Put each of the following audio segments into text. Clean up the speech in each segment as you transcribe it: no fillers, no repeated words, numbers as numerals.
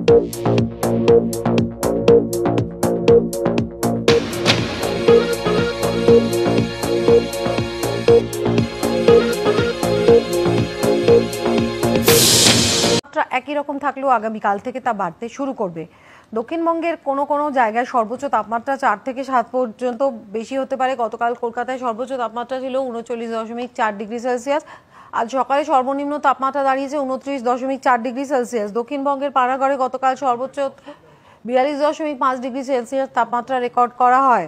একই রকম থাকলেও আগামীকাল থেকে তা বাড়তে শুরু করবে। দক্ষিণবঙ্গের কোনো কোনো জায়গায় সর্বোচ্চ তাপমাত্রা 4 থেকে 7 পর্যন্ত বেশি হতে পারে। গতকাল কলকাতায় সর্বোচ্চ তাপমাত্রা ছিল 39.4 ডিগ্রি সেলসিয়াস। আজ সকালে সর্বনিম্ন তাপমাত্রা দাঁড়িয়েছে 29.4 ডিগ্রি সেলসিয়াস। দক্ষিণবঙ্গের পানাগড়ে গতকাল সর্বোচ্চ 42.5 ডিগ্রি সেলসিয়াস তাপমাত্রা রেকর্ড করা হয়।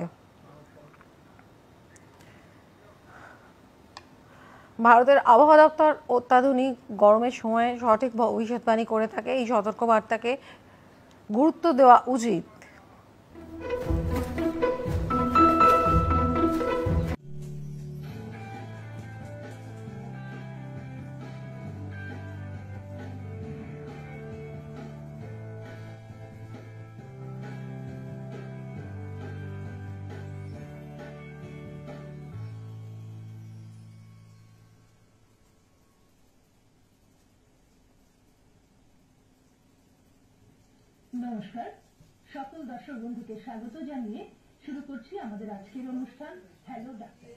ভারতের আবহাওয়া দপ্তর অত্যাধুনিক গরমের সময় সঠিক ভবিষ্যৎবাণী করে থাকে। এই সতর্কবার্তাকে গুরুত্ব দেওয়া উচিত। নমস্কার, সকল দর্শক বন্ধুকে স্বাগত জানিয়ে শুরু করছি আমাদের আজকের অনুষ্ঠান হ্যালো ডাক্তার।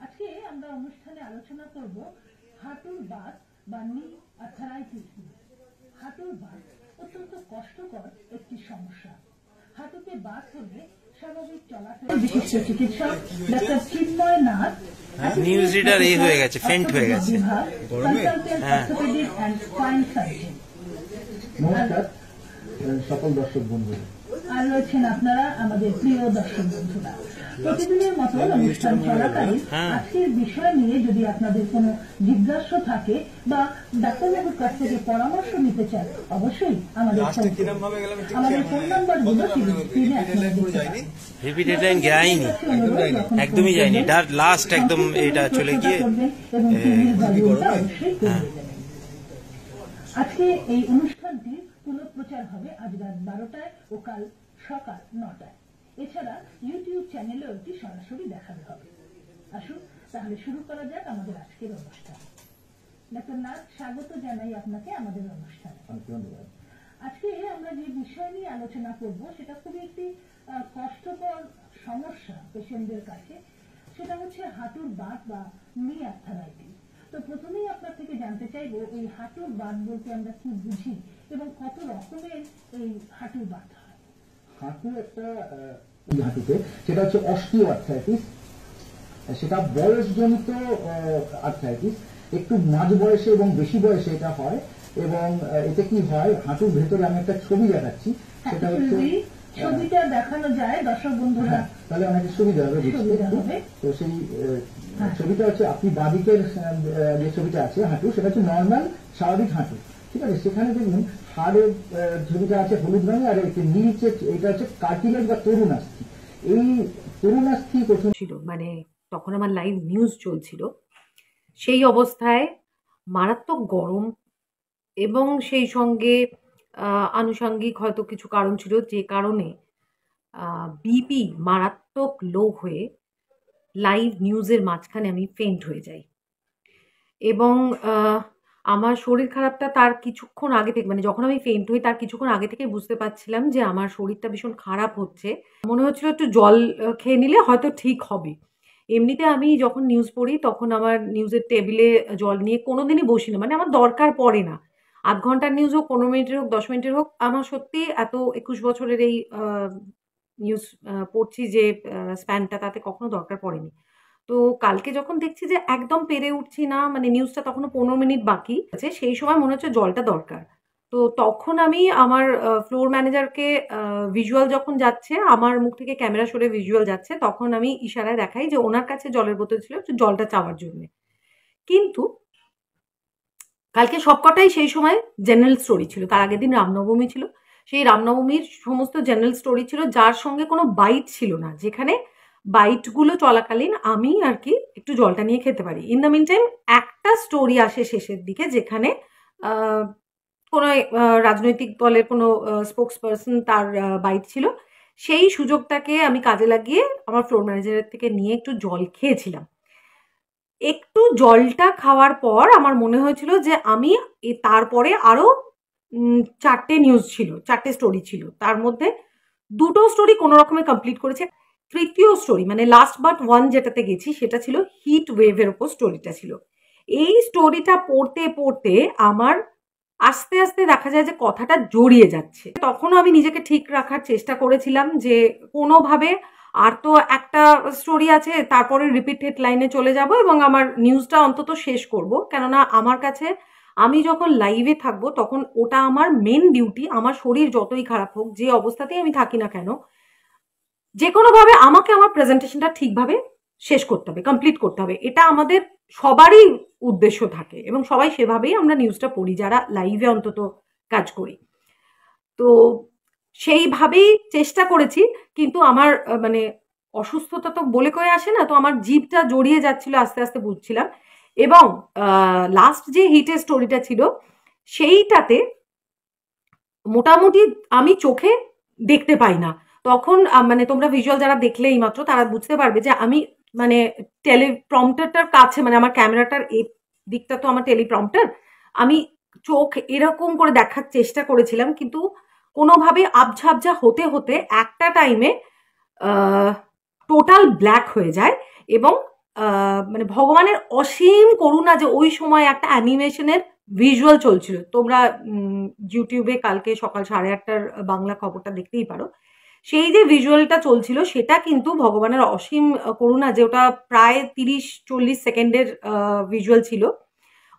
আজকে আমরা অনুষ্ঠানে আলোচনা করব হাঁটুর বাত বা নি আর্থারাইটিস নিয়ে। হাঁটুর বাত অত্যন্ত কষ্টকর একটি সমস্যা। হাঁটুতে বাত হলে স্বাভাবিক চলাফেরা বিশিষ্ট চিকিৎসক ডাক্তার চিন্ময় নাথ নিউজ রিডার এই হয়ে গেছে, ফেন্ট হয়ে গেছে। নমস্কার সকল দর্শক বন্ধু, আর রয়েছেন আপনারা আমাদের প্রিয় দর্শক বন্ধুরা। প্রতিদিনের মতো অনুষ্ঠান চলাকালীন আজকের বিষয় নিয়ে যদি আপনাদের কোনো জিজ্ঞাসা থাকে বা ডাক্তারবাবুর কাছ থেকে পরামর্শ নিতে চান, অবশ্যই আমাদের ফোন নাম্বারগুলো স্ক্রিনে আপনারা দেখতে পাবেন। রিপিটেড লাইন যায়নি, একদমই যায়নি, লাস্ট একদম এটা চলে গিয়ে। আজকে এই অনুষ্ঠানটি পুনঃপ্রচার হবে আজ রাত 12টায় ও কাল সকাল 9টায়। এছাড়া ইউটিউব চ্যানেলেও এটি সরাসরি দেখানো হবে। আসুন তাহলে শুরু করা যাক আমাদের আজকের অনুষ্ঠান। ডাক্তার নাথ, স্বাগত জানাই আপনাকে আমাদের অনুষ্ঠানে। আজকে আমরা যে বিষয় নিয়ে আলোচনা করব সেটা খুবই একটি কষ্টকর সমস্যা পেশেন্টদের কাছে। সেটা হচ্ছে হাঁটুর বাত বা নি আর্থারাইটিস। তো প্রথমেই আপনার থেকে জানতে চাইবো এই হাঁটুর বাত বলতে আমরা কি বুঝি এবং কত রকমের এই হাঁটুর বাত হয়। হাঁটু একটা হাঁটুতে সেটা হচ্ছে অস্টিও আর্থ্রাইটিস, সেটা বয়সজনিত আর্থ্রাইটিস। একটু মাঝ বয়সে এবং বেশি বয়সে এটা হয়। এবং এতে কি হয়, হাঁটুর ভেতরে আমি একটা ছবি দেখাচ্ছি, সেটা হচ্ছে ছবিটা দেখানো যায় দর্শক বন্ধুরা, তাহলে অনেক সুবিধা হবে বুঝতে। তো সেই ছবিটা হচ্ছে আপনি বাঁদিকের যে ছবিটা আছে হাঁটু, সেটা হচ্ছে নর্মাল স্বাভাবিক হাঁটু, ঠিক আছে। সেখানে দেখুন হাড়ের ছবিটা আছে হলুদ রঙে, আর নিচে এটা হচ্ছে কার্টিলেজ বা তরুণাস্থি। এই তরুণাস্থি প্রথম ছিল, মানে তখন আমার লাইভ নিউজ চলছিল। সেই অবস্থায় মারাত্মক গরম এবং সেই সঙ্গে আনুষঙ্গিক হয়তো কিছু কারণ ছিল, যে কারণে বিপি মারাত্মক লো হয়ে লাইভ নিউজের মাঝখানে আমি ফেন্ট হয়ে যাই। এবং আমার শরীর খারাপটা তার কিছুক্ষণ আগে থেকে, মানে যখন আমি ফেন্ট হই তার কিছুক্ষণ আগে থেকে বুঝতে পারছিলাম যে আমার শরীরটা ভীষণ খারাপ হচ্ছে। মনে হচ্ছিল একটু জল খেয়ে নিলে হয়তো ঠিক হবে। এমনিতে আমি যখন নিউজ পড়ি তখন আমার নিউজের টেবিলে জল নিয়ে কোনোদিনই বসি না, মানে আমার দরকার পড়ে না। আধ ঘন্টার নিউজ হোক, 15 মিনিটের হোক, 10 মিনিটের হোক, আমার সত্যি এত 21 বছরের এই নিউজ পড়ছি যে স্প্যানটা, তাতে কখনো দরকার পড়েনি। তো কালকে যখন দেখছি যে একদম পেরে উঠছি না, মানে নিউজটা তখনও 15 মিনিট বাকি আছে, সেই সময় মনে হচ্ছে জলটা দরকার। তো তখন আমি আমার ফ্লোর ম্যানেজারকে ভিজুয়াল যখন যাচ্ছে, আমার মুখ থেকে ক্যামেরা সরে ভিজুয়াল যাচ্ছে, তখন আমি ইশারায় দেখাই যে ওনার কাছে জলের বোতল ছিল, জলটা চাওয়ার জন্য। কিন্তু কালকে সবকটাই সেই সময় জেনারেল স্টোরি ছিল। তার আগের দিন রামনবমী ছিল, সেই রামনবমীর সমস্ত জেনারেল স্টোরি ছিল, যার সঙ্গে কোনো বাইট ছিল না, যেখানে বাইটগুলো চলাকালীন আমি আর কি একটু জলটা নিয়ে খেতে পারি। ইন দ্য মিন টাইম একটা স্টোরি আসে শেষের দিকে, যেখানে কোনো রাজনৈতিক দলের কোনো স্পোক্স পার্সন, তার বাইট ছিল। সেই সুযোগটাকে আমি কাজে লাগিয়ে আমার ফ্লোর ম্যানেজারের থেকে নিয়ে একটু জল খেয়েছিলাম। একটু জলটা খাওয়ার পর আমার মনে হয়েছিল যে আমি তারপরে আরো 4টে নিউজ ছিল, 4টে স্টোরি ছিল। তার মধ্যে 2টো স্টোরি কোনো রকমে কমপ্লিট করেছে। তৃতীয় স্টোরি মানে লাস্ট বাট ওয়ান যেটাতে গেছি সেটা ছিল হিট ওয়েভের ওপর স্টোরিটা ছিল। এই স্টোরিটা পড়তে পড়তে আমার আস্তে আস্তে দেখা যায় যে কথাটা জড়িয়ে যাচ্ছে। তখনও আমি নিজেকে ঠিক রাখার চেষ্টা করেছিলাম যে কোনোভাবে আর তো একটা স্টোরি আছে, তারপরে রিপিট হেডলাইনে চলে যাব এবং আমার নিউজটা অন্তত শেষ করব। কেননা আমার কাছে আমি যখন লাইভে থাকবো তখন ওটা আমার মেন ডিউটি। আমার শরীর যতই খারাপ হোক, যে অবস্থাতেই আমি থাকি না কেন, যে কোনোভাবে আমাকে আমার প্রেজেন্টেশনটা ঠিকভাবে শেষ করতে হবে, কমপ্লিট করতে হবে। এটা আমাদের সবারই উদ্দেশ্য থাকে এবং সবাই সেভাবেই আমরা নিউজটা পড়ি যারা লাইভে অন্তত কাজ করি। তো সেইভাবেই চেষ্টা করেছি, কিন্তু আমার মানে অসুস্থতা তো বলে কয়ে আসে না, তো আমার জিভটা জড়িয়ে যাচ্ছিল, আস্তে আস্তে বুঝছিলাম। এবং লাস্ট যে হিটের স্টোরিটা ছিল সেইটাতে মোটামুটি আমি চোখে দেখতে পাই না তখন। মানে তোমরা ভিজুয়াল যারা দেখলে এই মাত্র তারা বুঝতে পারবে যে আমি মানে টেলিপ্রম্পটারটার কাছে, মানে আমার ক্যামেরাটার এই দিকটা তো আমার টেলিপ্রম্পটার, আমি চোখ এরকম করে দেখার চেষ্টা করেছিলাম, কিন্তু কোনোভাবে আবঝা আবঝা হতে হতে একটা টাইমে টোটাল ব্ল্যাক হয়ে যায়। এবং মানে ভগবানের অসীম করুণা যে ওই সময় একটা অ্যানিমেশনের ভিজুয়াল চলছিল। তোমরা ইউটিউবে কালকে সকাল 8:30টার বাংলা খবরটা দেখতেই পারো। সেই যে ভিজুয়ালটা চলছিল সেটা কিন্তু ভগবানের অসীম করুণা, যে ওটা প্রায় 30-40 সেকেন্ডের ভিজুয়াল ছিল।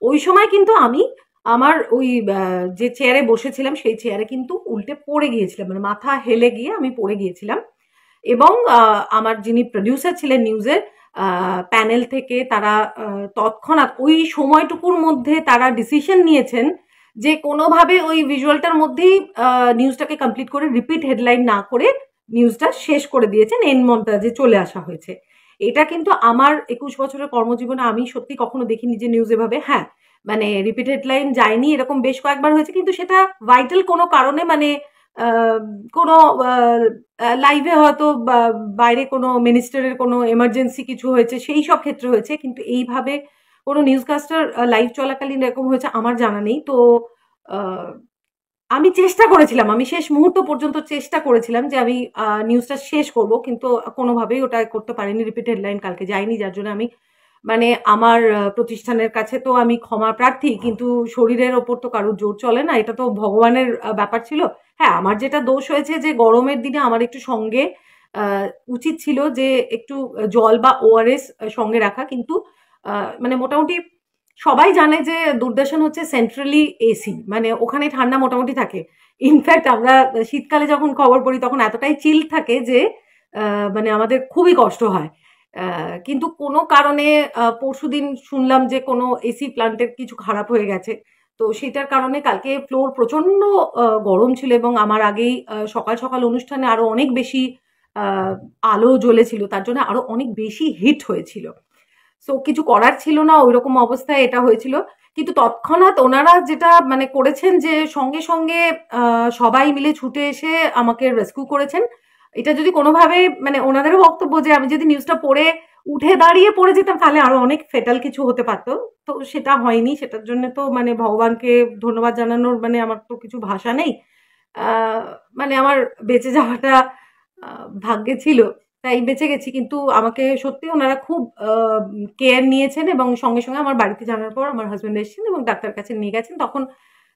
ওই সময় কিন্তু আমি আমার ওই যে চেয়ারে বসেছিলাম সেই চেয়ারে কিন্তু উল্টে পড়ে গিয়েছিলাম, মানে মাথা হেলে গিয়ে আমি পড়ে গিয়েছিলাম। এবং আমার যিনি প্রডিউসার ছিলেন নিউজের প্যানেল থেকে, তারা তৎক্ষণাৎ ওই সময়টুকুর মধ্যে তারা ডিসিশন নিয়েছেন যে কোনোভাবে ওই ভিজুয়ালটার মধ্যেই নিউজটাকে কমপ্লিট করে রিপিট হেডলাইন না করে নিউজটা শেষ করে দিয়েছেন, এন্ড মন্টাজে চলে আসা হয়েছে। এটা কিন্তু আমার 21 বছরের কর্মজীবনে আমি সত্যি কখনো দেখিনি যে নিউজ এভাবে, হ্যাঁ মানে রিপিট হেডলাইন যায়নি এরকম বেশ কয়েকবার হয়েছে, কিন্তু সেটা ভাইটাল কোনো কারণে, মানে কোনো লাইভে হয়তো বাইরে কোনো মিনিস্টারের কোনো এমার্জেন্সি কিছু হয়েছে সেই সব ক্ষেত্রে হয়েছে, কিন্তু এইভাবে কোনো নিউজকাস্টার লাইভ চলাকালীন এরকম হয়েছে আমার জানা নেই। তো আমি চেষ্টা করেছিলাম, আমি শেষ মুহূর্ত পর্যন্ত চেষ্টা করেছিলাম যে আমি নিউজটা শেষ করব, কিন্তু কোনোভাবেই ওটা করতে পারিনি। রিপিট হেডলাইন কালকে যায়নি, যার জন্য আমি মানে আমার প্রতিষ্ঠানের কাছে তো আমি ক্ষমা প্রার্থী, কিন্তু শরীরের ওপর তো কারোর জোর চলে না, এটা তো ভগবানের ব্যাপার ছিল। হ্যাঁ, আমার যেটা দোষ হয়েছে যে গরমের দিনে আমার একটু সঙ্গে উচিত ছিল যে একটু জল বা ওআরএস সঙ্গে রাখা, কিন্তু মানে মোটামুটি সবাই জানে যে দূরদর্শন হচ্ছে সেন্ট্রালি এসি, মানে ওখানে ঠান্ডা মোটামুটি থাকে। ইনফ্যাক্ট আমরা শীতকালে যখন খবর পড়ি তখন এতটাই চিল থাকে যে মানে আমাদের খুবই কষ্ট হয়। কিন্তু কোনো কারণে পরশুদিন শুনলাম যে কোনো এসি প্ল্যান্টের কিছু খারাপ হয়ে গেছে। তো সেটার কারণে কালকে ফ্লোর প্রচণ্ড গরম ছিল এবং আমার আগেই সকাল সকাল অনুষ্ঠানে আরও অনেক বেশি আলো জ্বলেছিল, তার জন্য আরও অনেক বেশি হিট হয়েছিল। সো কিছু করার ছিল না, ওইরকম অবস্থায় এটা হয়েছিল। কিন্তু তৎক্ষণাৎ ওনারা যেটা মানে করেছেন যে সঙ্গে সঙ্গে সবাই মিলে ছুটে এসে আমাকে রেস্কিউ করেছেন। এটা যদি কোনোভাবে মানে ওনাদেরও বক্তব্য যে আমি যদি নিউজটা পড়ে উঠে দাঁড়িয়ে পড়ে যেতাম তাহলে আরো অনেক ফেটাল কিছু হতে পারতো, তো সেটা হয়নি। সেটার জন্য তো মানে ভগবানকে ধন্যবাদ জানানোর মানে আমার তো কিছু ভাষা নেই। মানে আমার বেঁচে যাওয়াটা ভাগ্যে ছিল, তাই বেঁচে গেছি। কিন্তু আমাকে সত্যি ওনারা খুব কেয়ার নিয়েছেন এবং সঙ্গে সঙ্গে আমার বাড়িতে জানার পর আমার হাজব্যান্ড এসেছেন এবং ডাক্তার কাছে নিয়ে গেছেন। তখন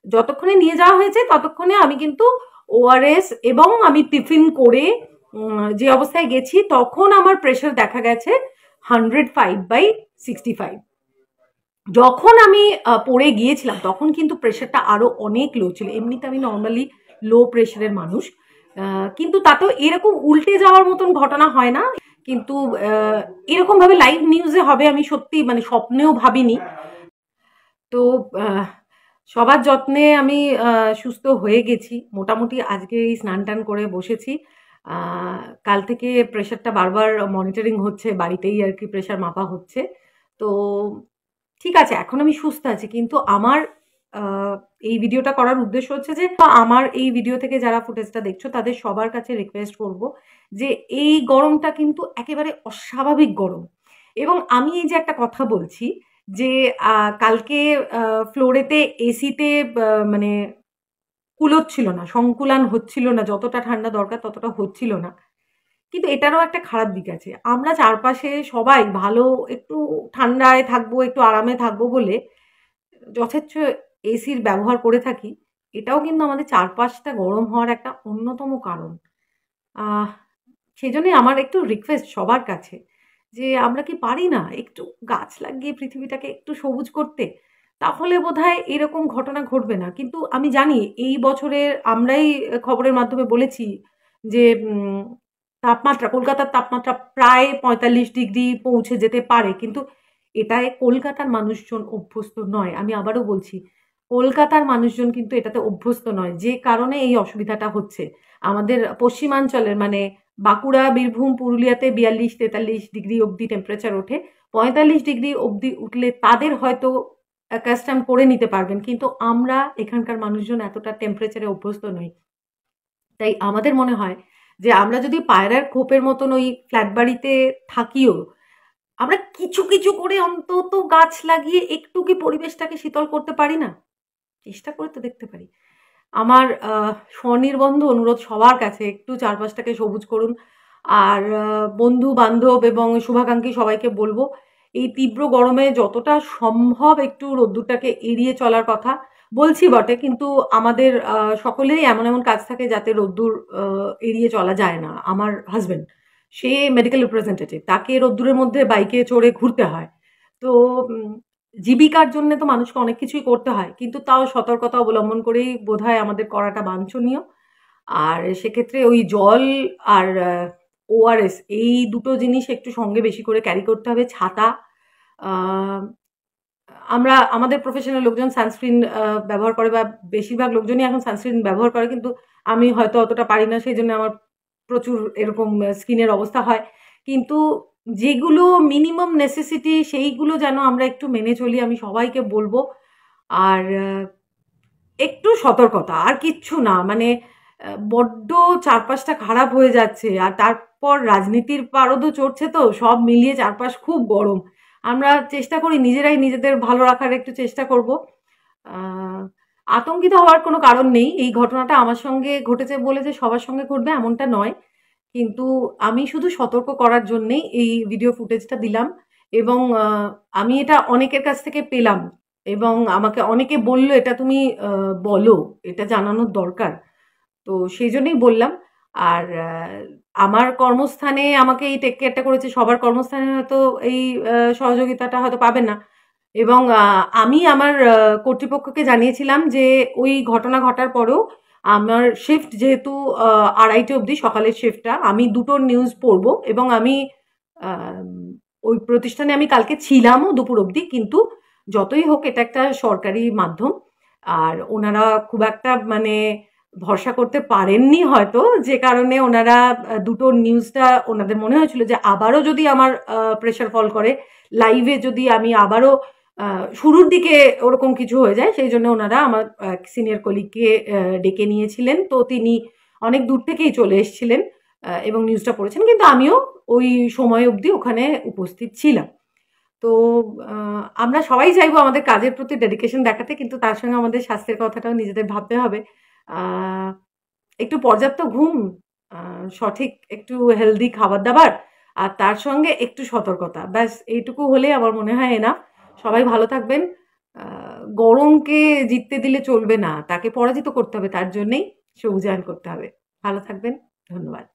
যতক্ষণে নিয়ে যাওয়া হয়েছে ততক্ষণে আমি কিন্তু ওআরএস এবং আমি টিফিন করে যে অবস্থায় গেছি তখন আমার প্রেশার দেখা গেছে 105/65। যখন আমি পড়ে গিয়েছিলাম তখন কিন্তু প্রেশারটা আরো অনেক লো ছিল। এমনিতে আমি নর্মালি লো প্রেশারের মানুষ, কিন্তু তাতেও এরকম উল্টে যাওয়ার মতন ঘটনা হয় না। কিন্তু এরকম ভাবে লাইভ নিউজে হবে আমি সত্যি মানে স্বপ্নেও ভাবিনি। তো সবার যত্নে আমি সুস্থ হয়ে গেছি মোটামুটি। আজকে এই স্নান টান করে বসেছি। কাল থেকে প্রেশারটা বারবার মনিটরিং হচ্ছে, বাড়িতেই আর কি প্রেশার মাপা হচ্ছে। তো ঠিক আছে, এখন আমি সুস্থ আছি। কিন্তু আমার এই ভিডিওটা করার উদ্দেশ্য হচ্ছে যে আমার এই ভিডিও থেকে যারা ফুটেজটা দেখছো তাদের সবার কাছে রিকোয়েস্ট করব যে এই গরমটা কিন্তু একেবারে অস্বাভাবিক গরম। এবং আমি এই যে একটা কথা বলছি যে কালকে ফ্লোরেতে এসিতে মানে কুলোচ্ছিল না, সংকুলান হচ্ছিল না, যতটা ঠান্ডা দরকার ততটা হচ্ছিল না। কিন্তু এটারও একটা খারাপ দিক আছে। আমরা চারপাশে সবাই ভালো একটু ঠান্ডায় থাকবো, একটু আরামে থাকবো বলে যথেচ্ছ এসির ব্যবহার করে থাকি। এটাও কিন্তু আমাদের চারপাশটা গরম হওয়ার একটা অন্যতম কারণ। আহ সেজন্যই আমার একটু রিকোয়েস্ট সবার কাছে যে আমরা কি পারি না একটু গাছ লাগিয়ে পৃথিবীটাকে একটু সবুজ করতে? তাহলে বোধহয় এরকম ঘটনা ঘটবে না। কিন্তু আমি জানি এই বছরের আমরাই খবরের মাধ্যমে বলেছি যে তাপমাত্রা, কলকাতার তাপমাত্রা প্রায় ৪৫ ডিগ্রি পৌঁছে যেতে পারে। কিন্তু এটায় কলকাতার মানুষজন অভ্যস্ত নয়। আমি আবারও বলছি, কলকাতার মানুষজন কিন্তু এটাতে অভ্যস্ত নয়। যে কারণে এই অসুবিধাটা হচ্ছে। আমাদের পশ্চিমাঞ্চলের মানে বাঁকুড়া, বীরভূম, পুরুলিয়াতে ৪২-৪৩ ডিগ্রি অবধি টেম্পারেচার ওঠে। ৪৫ ডিগ্রি অবধি উঠলে তাদের হয়তো কাস্টম করে নিতে পারবেন। কিন্তু আমরা এখানকার মানুষজন এতটা টেম্পারেচারে অভ্যস্ত নই। তাই আমাদের মনে হয় যে আমরা যদি পায়রার খোপের মতন ওই ফ্ল্যাট বাড়িতে থাকিও, আমরা কিছু কিছু করে অন্তত গাছ লাগিয়ে একটু কি পরিবেশটাকে শীতল করতে পারি না? চেষ্টা করে তো দেখতে পারি। আমার স্বনির্বন্ধ অনুরোধ সবার কাছে, একটু চারপাশটাকে সবুজ করুন। আর বন্ধু বান্ধব এবং শুভাকাঙ্ক্ষী সবাইকে বলবো, এই তীব্র গরমে যতটা সম্ভব একটু রোদ্দুরটাকে এড়িয়ে চলার কথা। বলছি বটে, কিন্তু আমাদের সকলেরই এমন এমন কাজ থাকে যাতে রোদ্দুর এড়িয়ে চলা যায় না। আমার হাজবেন্ড, সে মেডিকেল রিপ্রেজেন্টেটিভ, তাকে রোদ্দুরের মধ্যে বাইকে চড়ে ঘুরতে হয়। তো জীবিকার জন্য তো মানুষকে অনেক কিছুই করতে হয়, কিন্তু তাও সতর্কতা অবলম্বন করেই বোধহয় আমাদের করাটা বাঞ্ছনীয়। আর সেক্ষেত্রে ওই জল আর ওআরএস এই দুটো জিনিস একটু সঙ্গে বেশি করে ক্যারি করতে হবে। ছাতা, আমরা আমাদের প্রফেশনাল লোকজন সানস্ক্রিন ব্যবহার করে, বা বেশিরভাগ লোকজনই এখন সানস্ক্রিন ব্যবহার করে, কিন্তু আমি হয়তো অতটা পারি না, সেই জন্য আমার প্রচুর এরকম স্কিনের অবস্থা হয়। কিন্তু যেগুলো মিনিমাম নেসেসিটি সেইগুলো যেন আমরা একটু মেনে চলি, আমি সবাইকে বলবো। আর একটু সতর্কতা, আর কিচ্ছু না। মানে বড্ড চারপাশটা খারাপ হয়ে যাচ্ছে, আর তারপর রাজনীতির পারদও চড়ছে, তো সব মিলিয়ে চারপাশ খুব গরম। আমরা চেষ্টা করি নিজেরাই নিজেদের ভালো রাখার একটু চেষ্টা করব। আতঙ্কিত হওয়ার কোনো কারণ নেই। এই ঘটনাটা আমার সঙ্গে ঘটেছে বলে যে সবার সঙ্গে ঘটবে এমনটা নয়। কিন্তু আমি শুধু সতর্ক করার জন্যেই এই ভিডিও ফুটেজটা দিলাম। এবং আমি এটা অনেকের কাছ থেকে পেলাম, এবং আমাকে অনেকে বলল এটা তুমি বলো, এটা জানানোর দরকার। তো সেই জন্যই বললাম। আর আমার কর্মস্থানে আমাকে এই টেক কেয়ারটা করেছে, সবার কর্মস্থানে হয়তো এই সহযোগিতাটা হয়তো পাবে না। এবং আমি আমার কর্তৃপক্ষকে জানিয়েছিলাম যে ওই ঘটনা ঘটার পরেও আমার শিফট যেহেতু 2:30 অবধি, সকালের শিফটটা, আমি দুটোর নিউজ পড়বো। এবং আমি ওই প্রতিষ্ঠানে আমি কালকে ছিলামও দুপুর অবধি। কিন্তু যতই হোক এটা একটা সরকারি মাধ্যম, আর ওনারা খুব একটা মানে ভরসা করতে পারেননি হয়তো, যে কারণে ওনারা দুটোর নিউজটা, ওনাদের মনে হয়েছিল যে আবারও যদি আমার প্রেশার ফল করে, লাইভে যদি আমি আবারও শুরুর দিকে ওরকম কিছু হয়ে যায়, সেই জন্য ওনারা আমার সিনিয়র কলিগকে ডেকে নিয়েছিলেন। তো তিনি অনেক দূর থেকেই চলে এসেছিলেন এবং নিউজটা পড়েছেন, কিন্তু আমিও ওই সময় অবধি ওখানে উপস্থিত ছিলাম। তো আমরা সবাই চাইবো আমাদের কাজের প্রতি ডেডিকেশন দেখাতে, কিন্তু তার সঙ্গে আমাদের স্বাস্থ্যের কথাটাও নিজেদের ভাবতে হবে। একটু পর্যাপ্ত ঘুম, সঠিক একটু হেলদি খাবার দাবার, আর তার সঙ্গে একটু সতর্কতা, ব্যাস এইটুকু হলে আমার মনে হয় এনাফ। সবাই ভালো থাকবেন। গরমকে জিততে দিলে চলবে না, তাকে পরাজিত করতে হবে, তার জন্যেই সবুজায়ন করতে হবে। ভালো থাকবেন, ধন্যবাদ।